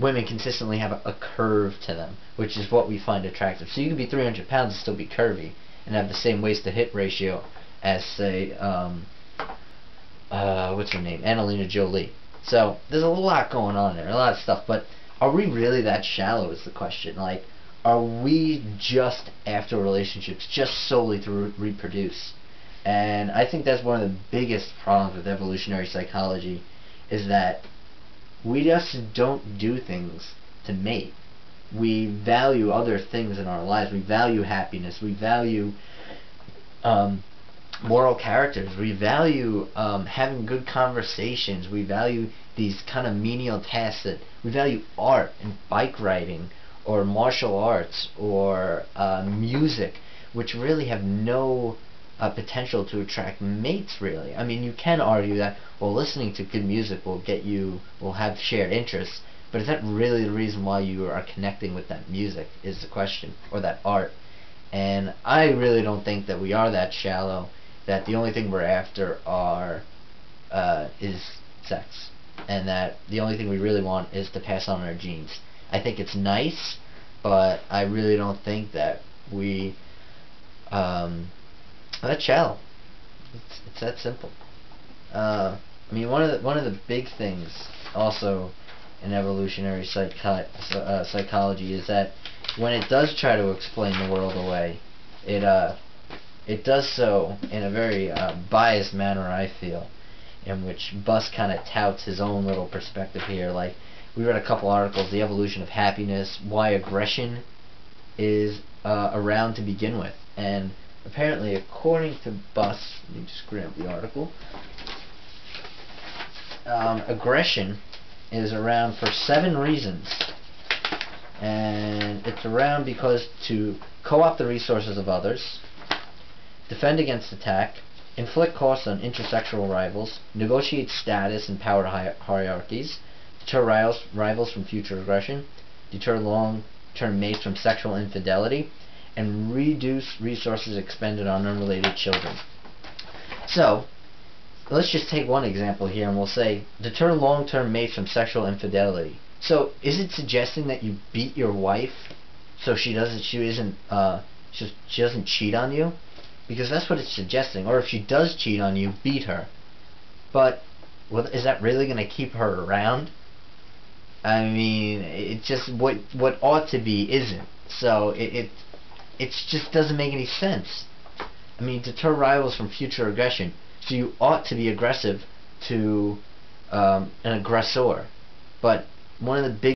women consistently have a curve to them, which is what we find attractive. So you can be 300 pounds and still be curvy and have the same waist to hip ratio as, say, what's her name, Angelina Jolie. So there's a lot going on there, a lot of stuff. But are we really that shallow is the question. Like, are we just after relationships just solely to reproduce? And I think that's one of the biggest problems with evolutionary psychology, is that we just don't do things to mate. We value other things in our lives. We value happiness. We value moral characters. We value having good conversations. We value these kind of menial tasks. That we value art and bike riding or martial arts or music, which really have no potential to attract mates, really. I mean, you can argue that, well, listening to good music will have shared interests, but is that really the reason why you are connecting with that music, is the question, or that art? And I really don't think that we are that shallow, that the only thing we're after is sex, and that the only thing we really want is to pass on our genes. I think it's nice, but I really don't think that we that's shallow. It's that simple. I mean, one of the big things also in evolutionary psychology is that when it does try to explain the world away, it does so in a very biased manner, I feel, in which Buss kind of touts his own little perspective here. Like, we read a couple articles, The Evolution of Happiness, why aggression is around to begin with, and apparently, according to Buss, let me just grab the article, aggression is around for 7 reasons. And it's around because to co-opt the resources of others, defend against attack, inflict costs on intersexual rivals, negotiate status and power hierarchies, deter rivals from future aggression, deter long-term mates from sexual infidelity, and reduce resources expended on unrelated children. So, let's just take one example here, and we'll say, deter long-term mates from sexual infidelity. So, is it suggesting that you beat your wife so she doesn't cheat on you? Because that's what it's suggesting. Or if she does cheat on you, beat her. But, well, is that really going to keep her around? I mean, it just, what ought to be isn't. So, it just doesn't make any sense. I mean, deter rivals from future aggression. So you ought to be aggressive to an aggressor. But one of the big